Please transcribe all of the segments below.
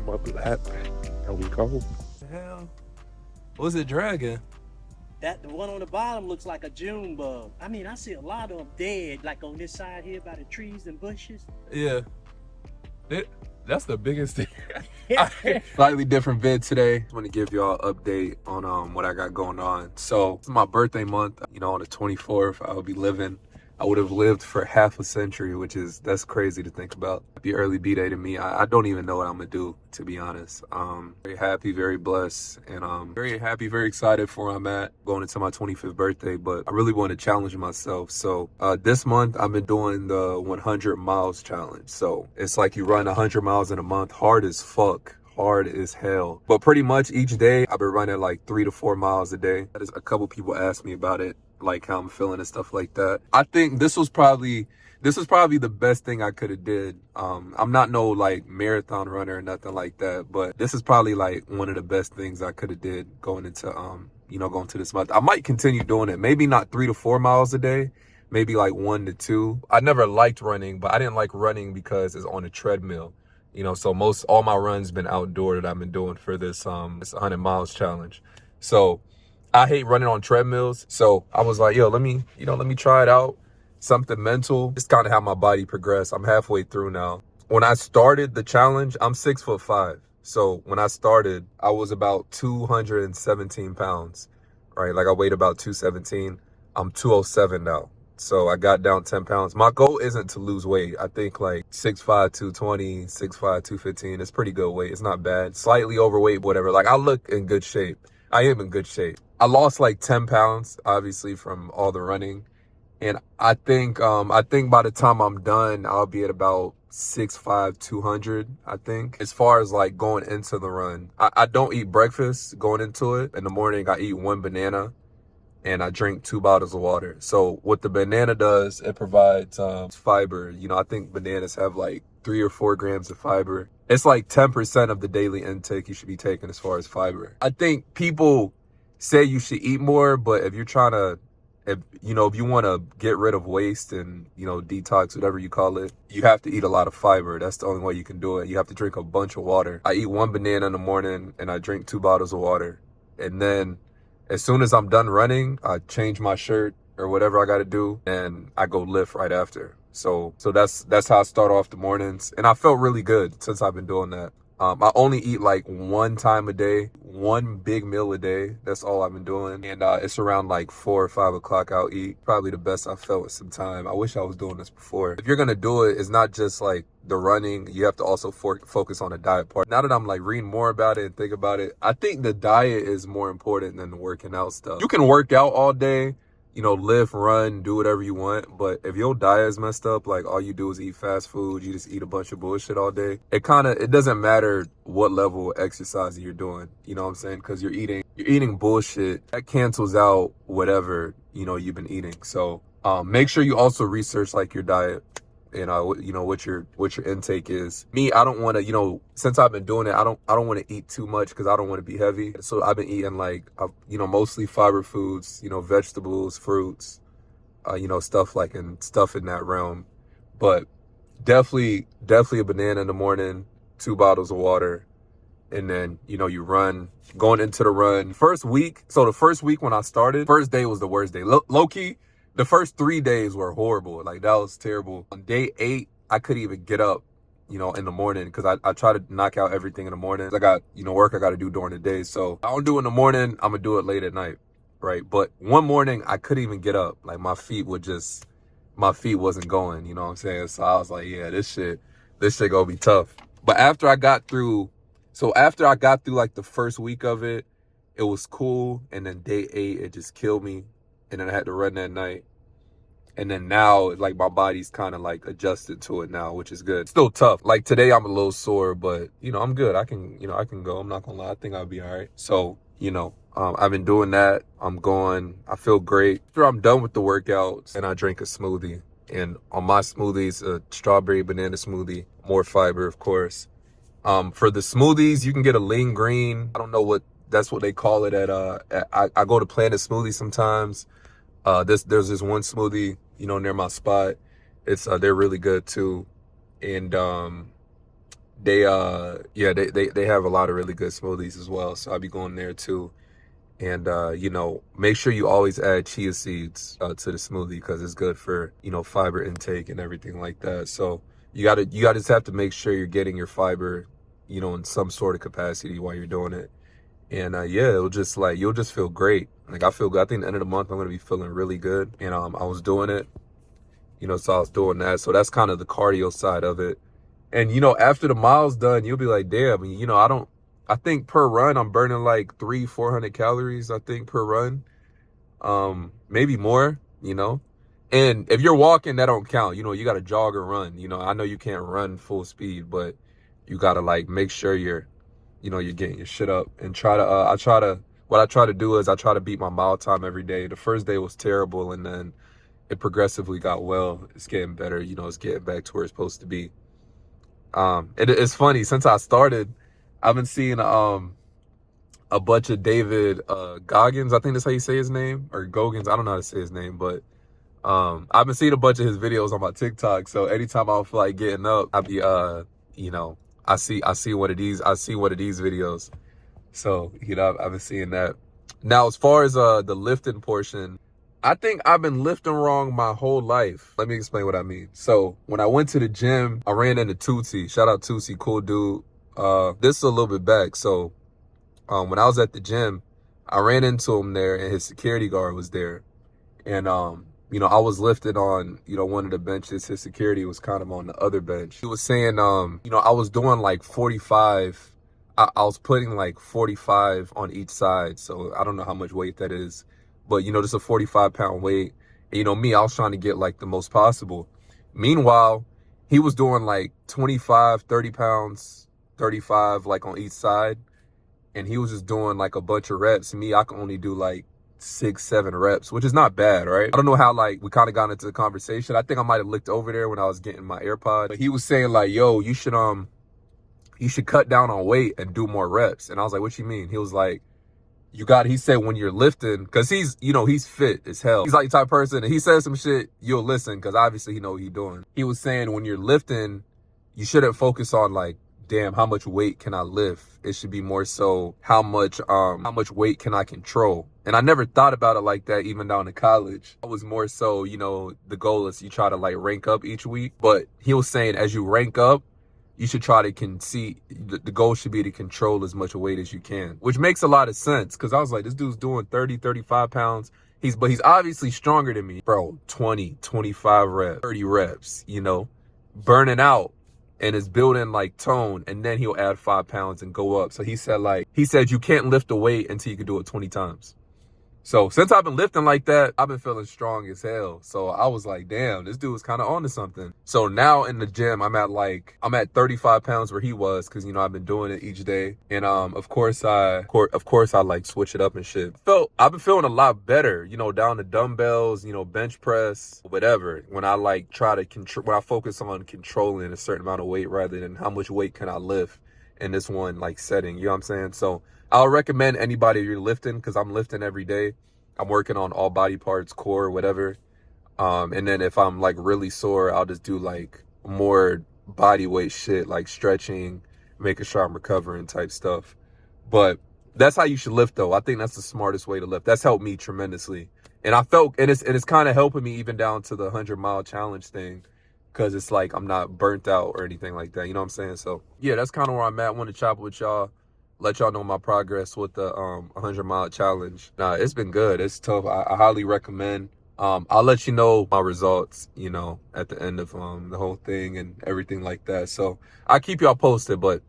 on my lap. There we go. The hell? What's it dragging? That the one on the bottom looks like a June bug. I mean, I see a lot of them dead, like on this side here by the trees and bushes. Yeah. That's the biggest thing. Slightly different vid today. I want to give y'all an update on what I got going on. So it's my birthday month. On the 24th, I'll be living. I would have lived for half a century, that's crazy to think about. Happy early B-Day to me. I don't even know what I'm gonna do, to be honest. Very happy, very blessed, and very happy, very excited for where I'm at going into my 25th birthday, but I really want to challenge myself. So this month, I've been doing the 100 miles challenge. So it's like you run 100 miles in a month, hard as fuck. Hard as hell. But pretty much each day, I've been running like 3 to 4 miles a day. A couple people asked me about it, like how I'm feeling and stuff like that. I think this was probably the best thing I could have did. I'm not no like marathon runner or nothing like that, but this is probably like one of the best things I could have did going into going to this month. I might continue doing it. Maybe not 3 to 4 miles a day, maybe like 1 to 2. I never liked running, but I didn't like running because it's on a treadmill. So all my runs been outdoor that I've been doing for this 100 miles challenge. So I hate running on treadmills. So I was like, yo, let me try it out. Something mental. Just kind of how my body progressed. I'm halfway through now. When I started the challenge, I'm 6'5". So when I started, I was about 217 pounds, right? Like I weighed about 217. I'm 207 now. So I got down 10 pounds. My goal isn't to lose weight. I think like 6'5", 220, 6'5", 215 is pretty good weight. It's not bad. Slightly overweight, whatever. Like I look in good shape. I am in good shape. I lost like 10 pounds, obviously, from all the running. And I think by the time I'm done, I'll be at about 6'5", 200, I think. As far as like going into the run, I don't eat breakfast going into it. In the morning, I eat 1 banana. And I drink 2 bottles of water. So what the banana does, it provides fiber. I think bananas have like 3 or 4 grams of fiber. It's like 10% of the daily intake you should be taking as far as fiber. I think people say you should eat more, but if you're trying to, if you want to get rid of waste and, detox, whatever you call it, you have to eat a lot of fiber. That's the only way you can do it. You have to drink a bunch of water. I eat 1 banana in the morning and I drink 2 bottles of water. And then as soon as I'm done running, I change my shirt or whatever I got to do, and I go lift right after. So that's how I start off the mornings, and I felt really good since I've been doing that. I only eat like 1 time a day, 1 big meal a day. That's all I've been doing, and it's around like 4 or 5 o'clock I'll eat. Probably the best I felt in some time. I wish I was doing this before. If you're gonna do it, it's not just like the running. You have to also focus on the diet part. Now that I'm like reading more about it and think about it, I think the diet is more important than the working out stuff. You can work out all day, lift, run, do whatever you want. But if your diet is messed up, like all you do is eat fast food, you just eat a bunch of bullshit all day, it doesn't matter what level of exercise you're doing, you know what I'm saying? Because you're eating bullshit that cancels out whatever, you've been eating. So make sure you also research like your diet and what your intake is. Me, I don't want to, since I've been doing it, I don't want to eat too much because I don't want to be heavy. So I've been eating like mostly fiber foods, vegetables, fruits, stuff in that realm. But definitely a banana in the morning, 2 bottles of water, and then you run. Going into the run first week. So the first week when I started, first day was the worst day. Low key. The first 3 days were horrible. Like, that was terrible. On day 8, I couldn't even get up, in the morning because I try to knock out everything in the morning. I got, work I got to do during the day. So I don't do it in the morning. I'm going to do it late at night, right? But one morning, I couldn't even get up. Like, my feet wasn't going, you know what I'm saying? So I was like, yeah, this shit going to be tough. But after I got through like the first week of it, it was cool. And then day 8, it just killed me. And then I had to run that night. And then now, like, my body's kind of like adjusted to it now, which is good. Still tough. Like today, I'm a little sore, but I'm good. I can go. I'm not gonna lie. I think I'll be all right. So, I've been doing that. I'm going. I feel great. After I'm done with the workouts, and I drink a smoothie. And on my smoothies, a strawberry banana smoothie, more fiber, of course. For the smoothies, you can get a lean green. I don't know that's what they call it I go to Planet Smoothie sometimes. There's this one smoothie, near my spot. It's they're really good too. And they have a lot of really good smoothies as well. So I'll be going there too. And make sure you always add chia seeds to the smoothie because it's good for, fiber intake and everything like that. So you gotta just have to make sure you're getting your fiber, in some sort of capacity while you're doing it. And it'll just you'll just feel great. Like I feel good. I think at the end of the month I'm gonna be feeling really good. And I was doing it, so I was doing that. So that's kind of the cardio side of it. And after the mile's done, you'll be like, damn, I think per run I'm burning like 400 calories, I think, per run. Maybe more, And if you're walking, that don't count. You gotta jog or run. I know you can't run full speed, but you gotta make sure you're getting your shit up and what I try to do is I try to beat my mile time every day. The first day was terrible, and then it progressively got well. It's getting better, it's getting back to where it's supposed to be. It's funny, since I started, I've been seeing a bunch of David Goggins, I think that's how you say his name, or Googins, I don't know how to say his name, but I've been seeing a bunch of his videos on my TikTok. So anytime I feel like getting up, I be I see one of these videos. So I've been seeing that. Now as far as the lifting portion, I think I've been lifting wrong my whole life. Let me explain what I mean. So when I went to the gym, I ran into Tootsie. Shout out Tootsie, cool dude. This is a little bit back. So when I was at the gym, I ran into him there, and his security guard was there. And I was lifted on, one of the benches. His security was kind of on the other bench. He was saying, I was doing like 45. I was putting like 45 on each side. So I don't know how much weight that is, but just a 45-pound weight. And, me, I was trying to get like the most possible. Meanwhile, he was doing like 25, 30 pounds, 35, like on each side. And he was just doing like a bunch of reps. Me, I can only do like 6, 7 reps, which is not bad, right? I don't know how we kind of got into the conversation. I think I might have looked over there when I was getting my AirPod. But he was saying like, yo, you should cut down on weight and do more reps. And I was like, what you mean? He was like, he said when you're lifting, because he's fit as hell. He's like the type of person, and he says some shit, you'll listen, because obviously he know what he's doing. He was saying when you're lifting, you shouldn't focus on like, damn, how much weight can I lift? It should be more so how much weight can I control? And I never thought about it like that even down in college. I was more so, the goal is you try to like rank up each week. But he was saying as you rank up, you should try to the goal should be to control as much weight as you can, which makes a lot of sense. Cause I was like, this dude's doing 30, 35 pounds. But he's obviously stronger than me, bro. 20, 25 reps, 30 reps, burning out. And is building like tone, and then he'll add 5 pounds and go up. So he said you can't lift the weight until you can do it 20 times. So since I've been lifting like that, I've been feeling strong as hell. So I was like, damn, this dude was kind of on to something. So now in the gym, I'm at 35 pounds where he was, because I've been doing it each day. And of course I like switch it up and shit. I've been feeling a lot better, down the dumbbells, bench press, whatever. When I when I focus on controlling a certain amount of weight rather than how much weight can I lift in this one setting, you know what I'm saying? So I'll recommend anybody you're lifting, because I'm lifting every day. I'm working on all body parts, core, whatever. And then if I'm like really sore, I'll just do like more body weight shit, like stretching, making sure I'm recovering type stuff. But that's how you should lift though. I think that's the smartest way to lift. That's helped me tremendously. And it's kind of helping me even down to the 100-mile challenge thing, because it's like I'm not burnt out or anything like that. You know what I'm saying? So yeah, that's kind of where I'm at. I want to chop with y'all. Let y'all know my progress with the 100-mile challenge. Nah, it's been good. It's tough. I highly recommend. I'll let you know my results, at the end of the whole thing and everything like that. So I'll keep y'all posted. But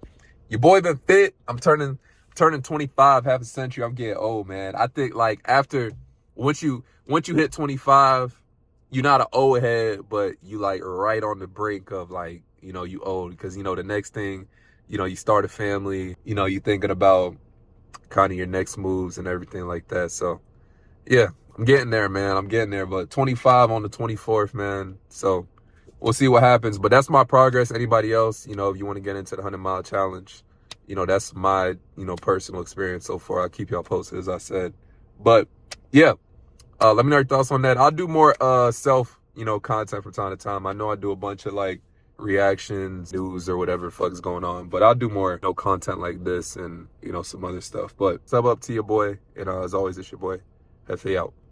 your boy been fit. I'm turning 25, half a century. I'm getting old, man. I think like once you hit 25, you're not an old head, but you like right on the brink of like, you old, because the next thing, you start a family, you thinking about kind of your next moves and everything like that. So yeah, I'm getting there, man. I'm getting there, but 25 on the 24th, man. So we'll see what happens, but that's my progress. Anybody else, if you want to get into the 100-mile challenge, that's my, personal experience so far. I'll keep y'all posted, as I said. But yeah, let me know your thoughts on that. I'll do more self, content from time to time. I know I do a bunch of like reactions, news, or whatever fuck's going on. But I'll do more, content like this and, some other stuff. But sub up to your boy. And as always, it's your boy, Hefe out.